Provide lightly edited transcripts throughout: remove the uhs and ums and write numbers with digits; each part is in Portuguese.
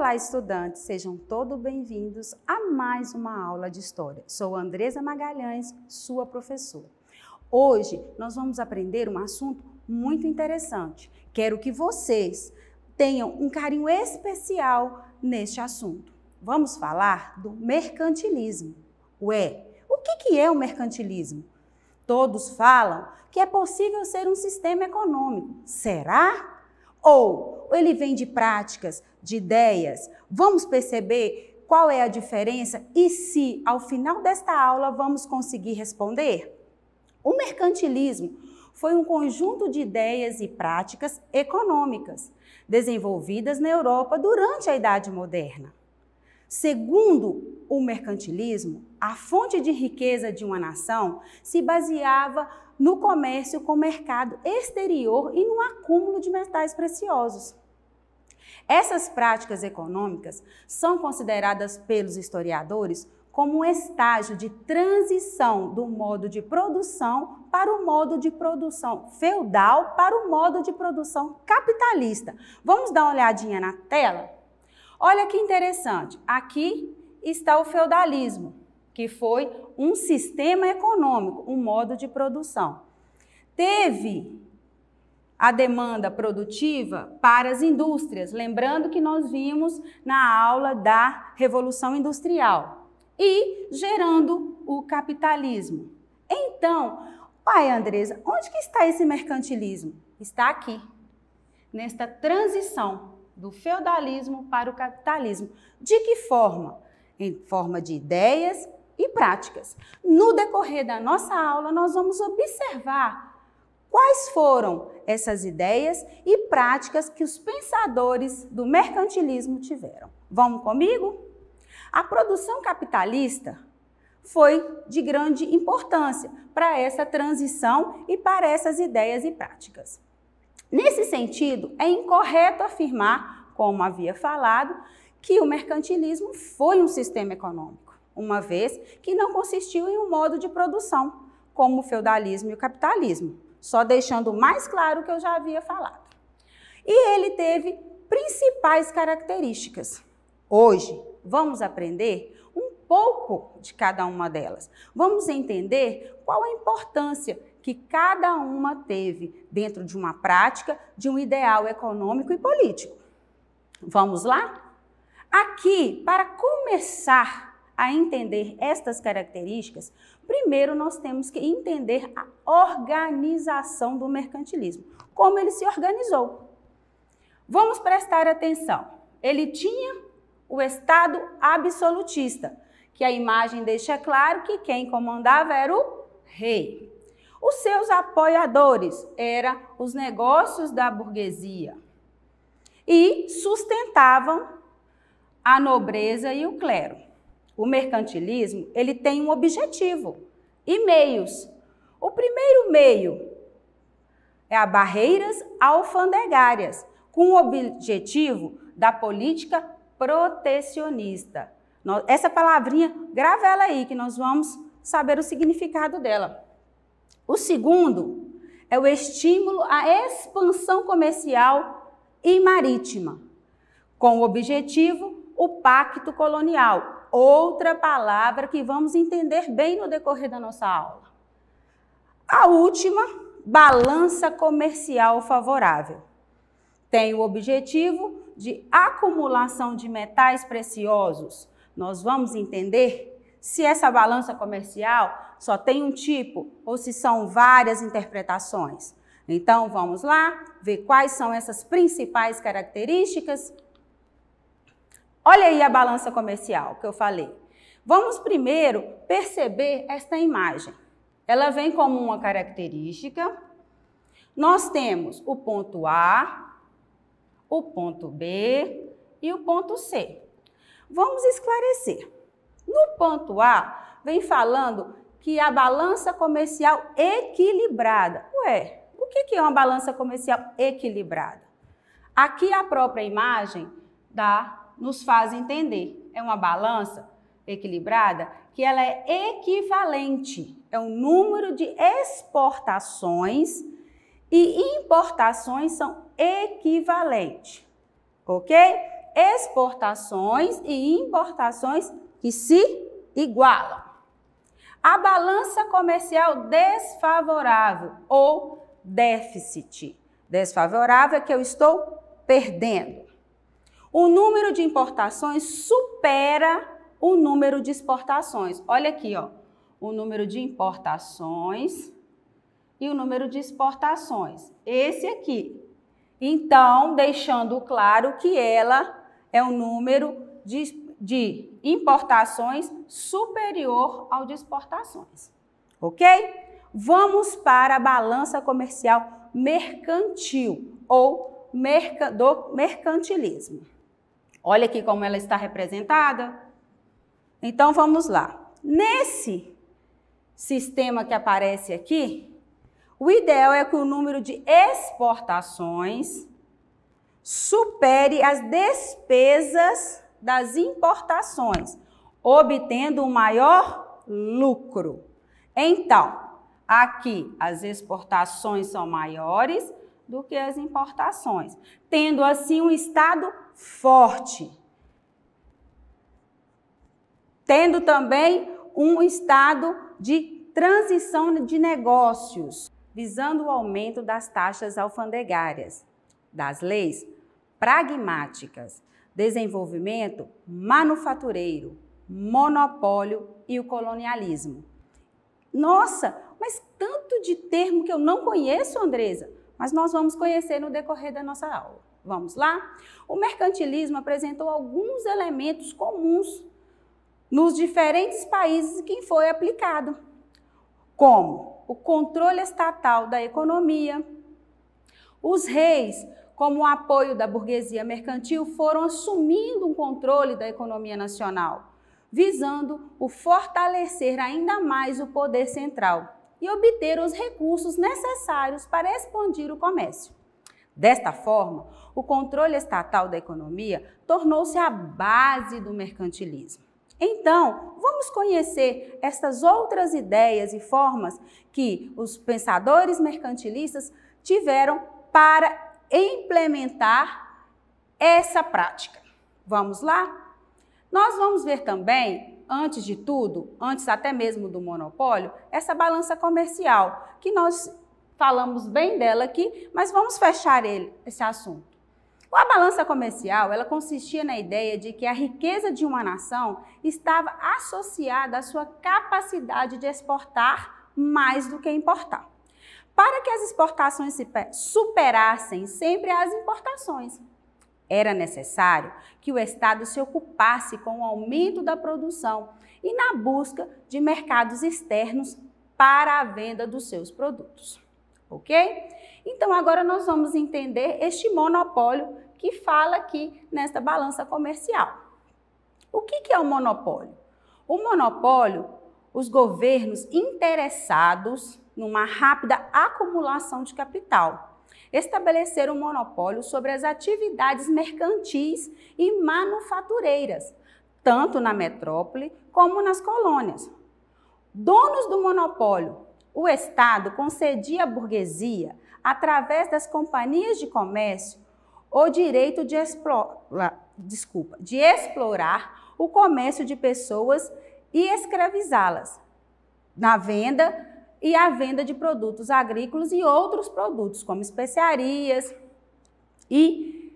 Olá, estudantes! Sejam todos bem-vindos a mais uma aula de História. Sou Andresa Magalhães, sua professora. Hoje nós vamos aprender um assunto muito interessante. Quero que vocês tenham um carinho especial neste assunto. Vamos falar do mercantilismo. Ué, o que é o mercantilismo? Todos falam que é possível ser um sistema econômico. Será? Ou ele vem de práticas, de ideias? Vamos perceber qual é a diferença e se, ao final desta aula, vamos conseguir responder? O mercantilismo foi um conjunto de ideias e práticas econômicas desenvolvidas na Europa durante a Idade Moderna. Segundo o mercantilismo, a fonte de riqueza de uma nação se baseava no comércio com o mercado exterior e no acúmulo de metais preciosos. Essas práticas econômicas são consideradas pelos historiadores como um estágio de transição do modo de produção para o modo de produção feudal para o modo de produção capitalista. Vamos dar uma olhadinha na tela? Olha que interessante, aqui está o feudalismo, que foi um sistema econômico, um modo de produção. Teve a demanda produtiva para as indústrias, lembrando que nós vimos na aula da Revolução Industrial, e gerando o capitalismo. Então, pai Andresa, onde que está esse mercantilismo? Está aqui, nesta transição do feudalismo para o capitalismo. De que forma? Em forma de ideias e práticas. No decorrer da nossa aula, nós vamos observar quais foram essas ideias e práticas que os pensadores do mercantilismo tiveram. Vamos comigo? A produção capitalista foi de grande importância para essa transição e para essas ideias e práticas. Nesse sentido, é incorreto afirmar, como havia falado, que o mercantilismo foi um sistema econômico, uma vez que não consistiu em um modo de produção, como o feudalismo e o capitalismo, só deixando mais claro o que eu já havia falado. E ele teve principais características. Hoje, vamos aprender um pouco de cada uma delas. Vamos entender qual a importância que cada uma teve dentro de uma prática, de um ideal econômico e político. Vamos lá? Aqui, para começar a entender estas características, primeiro nós temos que entender a organização do mercantilismo, como ele se organizou. Vamos prestar atenção. Ele tinha o Estado absolutista, que a imagem deixa claro que quem comandava era o rei. Os seus apoiadores eram os negócios da burguesia e sustentavam a nobreza e o clero. O mercantilismo, ele tem um objetivo e meios. O primeiro meio é as barreiras alfandegárias, com o objetivo da política protecionista. Essa palavrinha, grava ela aí, que nós vamos saber o significado dela. O segundo é o estímulo à expansão comercial e marítima, com o objetivo, o pacto colonial, outra palavra que vamos entender bem no decorrer da nossa aula. A última, balança comercial favorável. Tem o objetivo de acumulação de metais preciosos. Nós vamos entender se essa balança comercial só tem um tipo ou se são várias interpretações. Então, vamos lá ver quais são essas principais características. Olha aí a balança comercial que eu falei. Vamos primeiro perceber esta imagem. Ela vem como uma característica. Nós temos o ponto A, o ponto B e o ponto C. Vamos esclarecer. No ponto A, vem falando que a balança comercial equilibrada. Ué, o que é uma balança comercial equilibrada? Aqui a própria imagem nos faz entender. É uma balança equilibrada que ela é equivalente. É o número de exportações e importações são equivalentes. Ok? exportações e importações que se igualam. A balança comercial desfavorável ou déficit. Desfavorável é que eu estou perdendo. O número de importações supera o número de exportações. Olha aqui, ó, o número de importações e o número de exportações. Esse aqui. Então, deixando claro que ela é um número de importações superior ao de exportações. Ok? Vamos para a balança comercial mercantil ou do mercantilismo. Olha aqui como ela está representada. Então, vamos lá. Nesse sistema que aparece aqui, o ideal é que o número de exportações supere as despesas das importações, obtendo um maior lucro. Então, aqui as exportações são maiores do que as importações, tendo assim um Estado forte, tendo também um estado de transição de negócios, visando o aumento das taxas alfandegárias, das leis pragmáticas, desenvolvimento manufatureiro, monopólio e o colonialismo. Nossa, mas tanto de termo que eu não conheço, Andresa, mas nós vamos conhecer no decorrer da nossa aula. Vamos lá? O mercantilismo apresentou alguns elementos comuns nos diferentes países em que foi aplicado, como o controle estatal da economia. Os reis, como o apoio da burguesia mercantil, foram assumindo um controle da economia nacional, visando o fortalecer ainda mais o poder central e obter os recursos necessários para expandir o comércio. Desta forma, o controle estatal da economia tornou-se a base do mercantilismo. Então, vamos conhecer essas outras ideias e formas que os pensadores mercantilistas tiveram para implementar essa prática. Vamos lá? Nós vamos ver também, antes de tudo, antes até mesmo do monopólio, essa balança comercial, que nós falamos bem dela aqui, mas vamos fechar esse assunto. A balança comercial, ela consistia na ideia de que a riqueza de uma nação estava associada à sua capacidade de exportar mais do que importar. Para que as exportações superassem sempre as importações, era necessário que o Estado se ocupasse com o aumento da produção e na busca de mercados externos para a venda dos seus produtos. Ok? Então, agora nós vamos entender este monopólio que fala aqui nesta balança comercial. O que é o monopólio? O monopólio, os governos interessados numa rápida acumulação de capital, estabeleceram um monopólio sobre as atividades mercantis e manufatureiras, tanto na metrópole como nas colônias. Donos do monopólio, o Estado concedia à burguesia, através das companhias de comércio, o direito de explorar o comércio de pessoas e escravizá-las na venda e a venda de produtos agrícolas e outros produtos, como especiarias. E,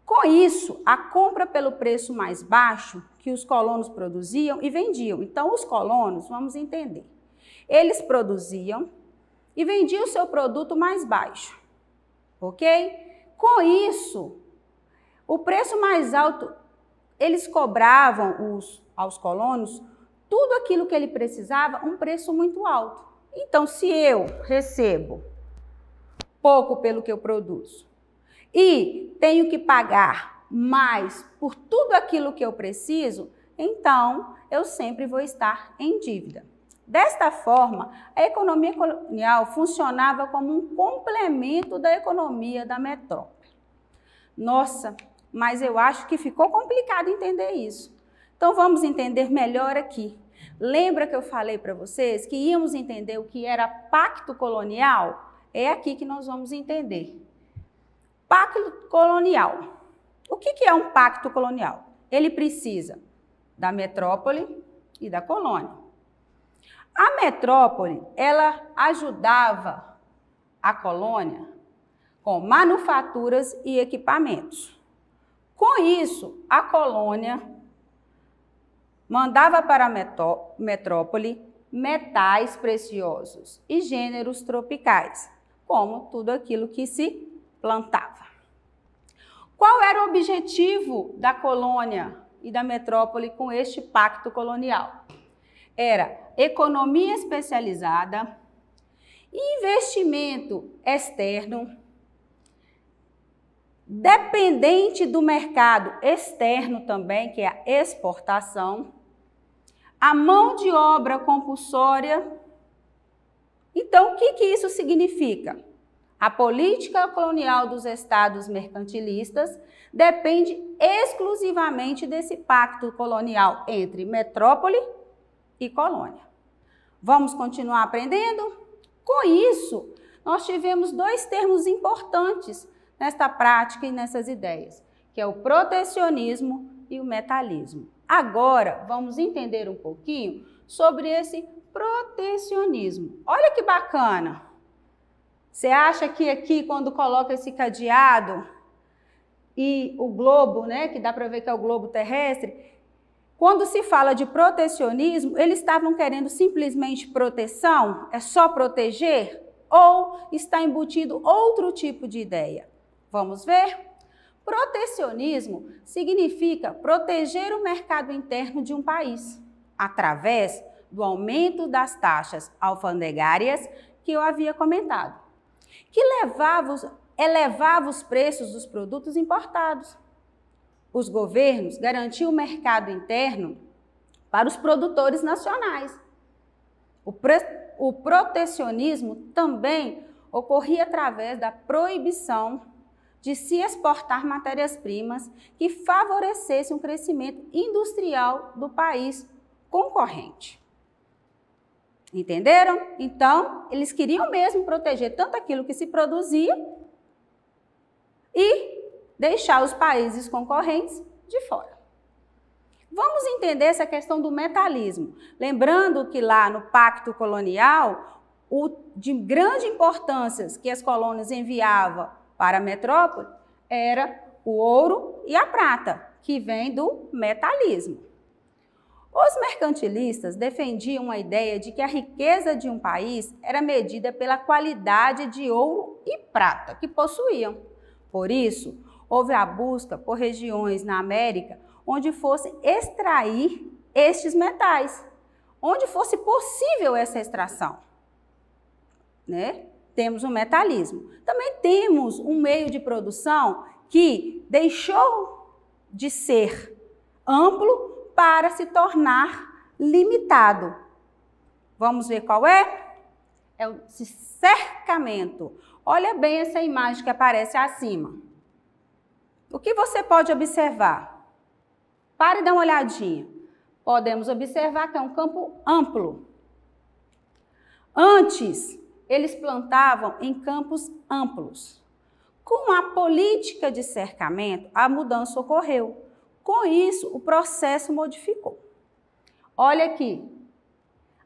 com isso, a compra pelo preço mais baixo que os colonos produziam e vendiam. Então, os colonos, vamos entender, eles produziam e vendiam o seu produto mais baixo, ok? Com isso, o preço mais alto, eles cobravam aos colonos tudo aquilo que ele precisava, um preço muito alto. Então, se eu recebo pouco pelo que eu produzo e tenho que pagar mais por tudo aquilo que eu preciso, então eu sempre vou estar em dívida. Desta forma, a economia colonial funcionava como um complemento da economia da metrópole. Nossa, mas eu acho que ficou complicado entender isso. Então vamos entender melhor aqui. Lembra que eu falei para vocês que íamos entender o que era pacto colonial? É aqui que nós vamos entender. Pacto colonial. O que é um pacto colonial? Ele precisa da metrópole e da colônia. A metrópole, ela ajudava a colônia com manufaturas e equipamentos. Com isso, a colônia mandava para a metrópole metais preciosos e gêneros tropicais, como tudo aquilo que se plantava. Qual era o objetivo da colônia e da metrópole com este pacto colonial? Era economia especializada, investimento externo, dependente do mercado externo também, que é a exportação, a mão de obra compulsória. Então, o que isso significa? A política colonial dos estados mercantilistas depende exclusivamente desse pacto colonial entre metrópole e colônia. Vamos continuar aprendendo? Com isso, nós tivemos dois termos importantes nesta prática e nessas ideias, que é o protecionismo e o metalismo. Agora, vamos entender um pouquinho sobre esse protecionismo. Olha que bacana! Você acha que aqui, quando coloca esse cadeado e o globo, né, que dá para ver que é o globo terrestre, quando se fala de protecionismo, eles estavam querendo simplesmente proteção? É só proteger? Ou está embutido outro tipo de ideia? Vamos ver? Protecionismo significa proteger o mercado interno de um país, através do aumento das taxas alfandegárias que eu havia comentado, que elevava os preços dos produtos importados. Os governos garantiam o mercado interno para os produtores nacionais. O protecionismo também ocorria através da proibição de se exportar matérias-primas que favorecessem um crescimento industrial do país concorrente. Entenderam? Então, eles queriam mesmo proteger tanto aquilo que se produzia e deixar os países concorrentes de fora. Vamos entender essa questão do metalismo. Lembrando que lá no Pacto Colonial, de grande importância que as colônias enviavam para a metrópole era o ouro e a prata, que vem do metalismo. Os mercantilistas defendiam a ideia de que a riqueza de um país era medida pela qualidade de ouro e prata que possuíam. Por isso, houve a busca por regiões na América onde fosse extrair estes metais, onde fosse possível essa extração, né? Temos o metalismo. Também temos um meio de produção que deixou de ser amplo para se tornar limitado. Vamos ver qual é? É o cercamento. Olha bem essa imagem que aparece acima. O que você pode observar? Pare e dá uma olhadinha. Podemos observar que é um campo amplo. Antes, eles plantavam em campos amplos. Com a política de cercamento, a mudança ocorreu. Com isso, o processo modificou. Olha aqui.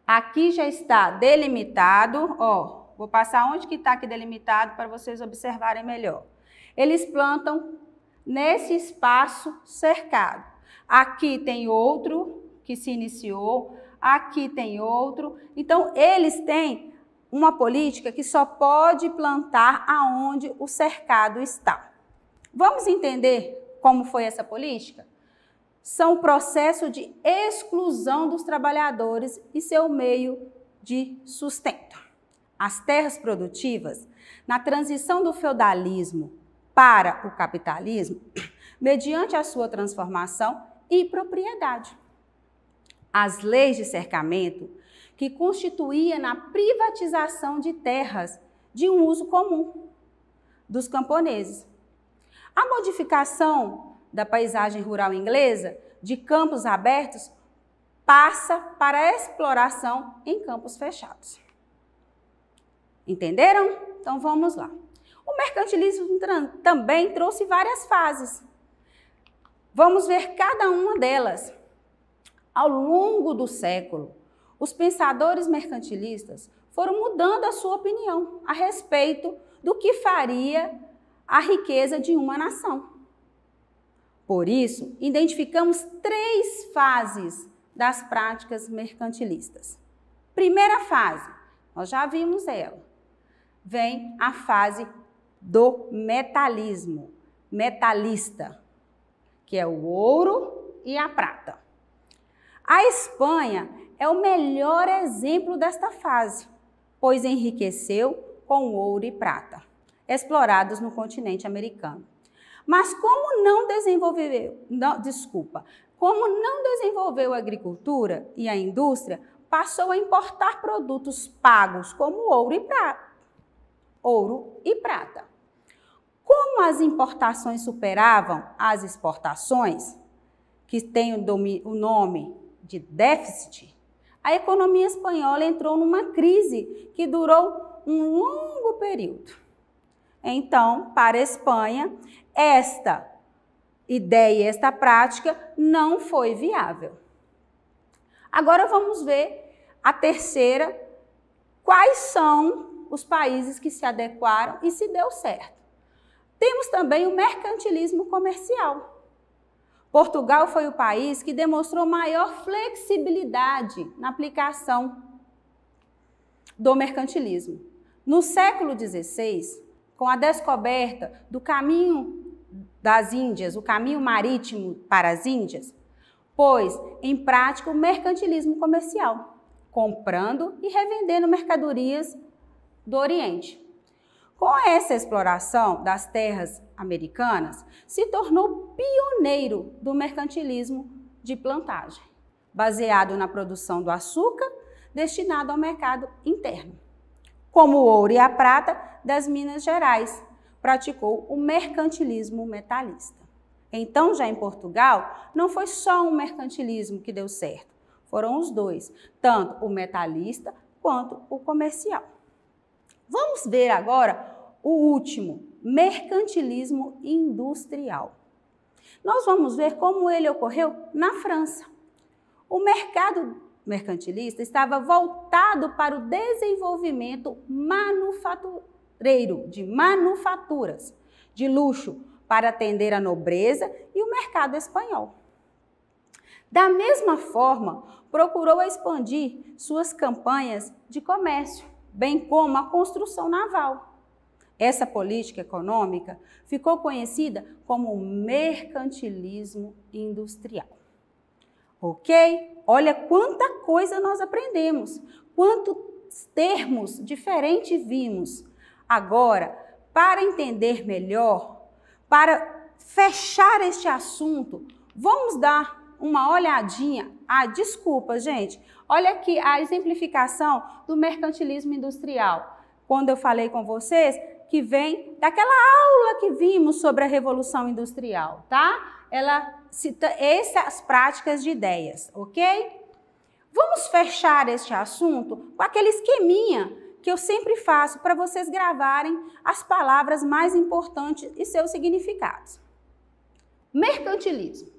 Aqui já está delimitado. Ó, vou passar onde que está aqui delimitado para vocês observarem melhor. Eles plantam nesse espaço cercado. Aqui tem outro que se iniciou. Aqui tem outro. Então, eles têm uma política que só pode plantar aonde o cercado está. Vamos entender como foi essa política? São o processo de exclusão dos trabalhadores e seu meio de sustento. As terras produtivas, na transição do feudalismo para o capitalismo, mediante a sua transformação e propriedade. As leis de cercamento, que constituía na privatização de terras de um uso comum dos camponeses. A modificação da paisagem rural inglesa, de campos abertos, passa para a exploração em campos fechados. Entenderam? Então vamos lá. O mercantilismo também trouxe várias fases. Vamos ver cada uma delas. Ao longo do século, os pensadores mercantilistas foram mudando a sua opinião a respeito do que faria a riqueza de uma nação. Por isso, identificamos 3 fases das práticas mercantilistas. Primeira fase, nós já vimos ela, vem a fase do metalismo, metalista, que é o ouro e a prata. A Espanha é o melhor exemplo desta fase, pois enriqueceu com ouro e prata, explorados no continente americano. Mas como não desenvolveu a agricultura e a indústria, passou a importar produtos pagos como ouro e prata. Como as importações superavam as exportações, que tem o nome de déficit, a economia espanhola entrou numa crise que durou um longo período. Então, para a Espanha, esta ideia, esta prática não foi viável. Agora vamos ver a terceira, quais são os países que se adequaram e se deu certo. Temos também o mercantilismo comercial. Portugal foi o país que demonstrou maior flexibilidade na aplicação do mercantilismo. No século XVI, com a descoberta do caminho das Índias, o caminho marítimo para as Índias, pôs em prática o mercantilismo comercial, comprando e revendendo mercadorias do Oriente. Com essa exploração das terras americanas, se tornou pioneiro do mercantilismo de plantagem, baseado na produção do açúcar destinado ao mercado interno. Como o ouro e a prata das Minas Gerais, praticou o mercantilismo metalista. Então, já em Portugal, não foi só um mercantilismo que deu certo, foram os dois, tanto o metalista quanto o comercial. Vamos ver agora o último, mercantilismo industrial. Nós vamos ver como ele ocorreu na França. O mercado mercantilista estava voltado para o desenvolvimento manufatureiro, de manufaturas, de luxo, para atender a nobreza e o mercado espanhol. Da mesma forma, procurou expandir suas campanhas de comércio, bem como a construção naval. Essa política econômica ficou conhecida como mercantilismo industrial. Ok? Olha quanta coisa nós aprendemos, quantos termos diferentes vimos. Agora, para entender melhor, para fechar este assunto, vamos dar uma olhadinha. Desculpa, gente. Olha aqui a exemplificação do mercantilismo industrial. Quando eu falei com vocês, que vem daquela aula que vimos sobre a Revolução Industrial, tá? Ela cita essas práticas de ideias, ok? Vamos fechar este assunto com aquele esqueminha que eu sempre faço para vocês gravarem as palavras mais importantes e seus significados. Mercantilismo.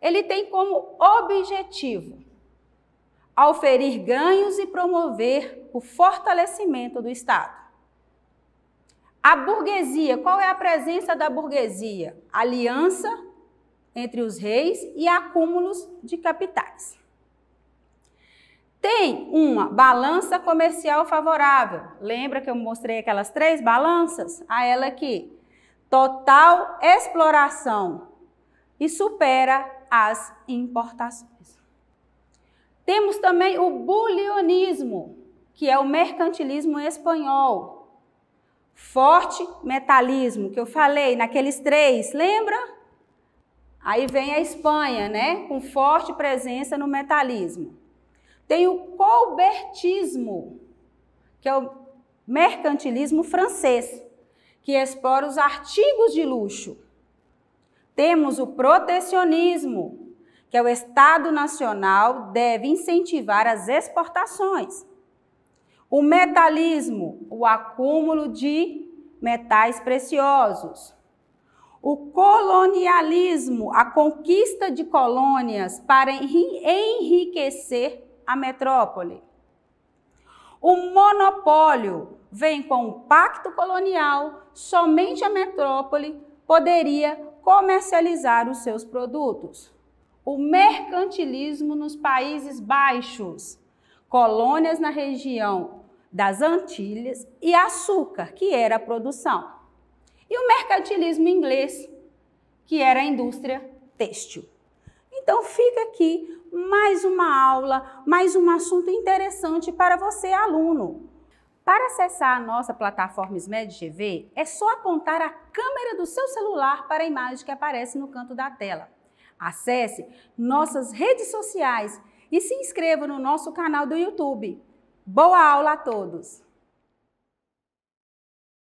Ele tem como objetivo oferir ganhos e promover o fortalecimento do Estado. A burguesia, qual é a presença da burguesia? Aliança entre os reis e acúmulos de capitais. Tem uma balança comercial favorável. Lembra que eu mostrei aquelas 3 balanças? A ela aqui. Total exploração e supera as importações. Temos também o bulionismo, que é o mercantilismo espanhol. Forte metalismo, que eu falei naqueles 3, lembra? Aí vem a Espanha, né? Com forte presença no metalismo. Tem o colbertismo, que é o mercantilismo francês, que explora os artigos de luxo. Temos o protecionismo, que é o Estado Nacional deve incentivar as exportações. O metalismo, o acúmulo de metais preciosos. O colonialismo, a conquista de colônias para enriquecer a metrópole. O monopólio vem com o pacto colonial, somente a metrópole poderia comercializar os seus produtos. O mercantilismo nos Países Baixos, colônias na região das Antilhas e açúcar, que era a produção. E o mercantilismo inglês, que era a indústria têxtil. Então fica aqui mais uma aula, mais um assunto interessante para você, aluno. Para acessar a nossa plataforma SMED TV, é só apontar a câmera do seu celular para a imagem que aparece no canto da tela. Acesse nossas redes sociais e se inscreva no nosso canal do YouTube. Boa aula a todos!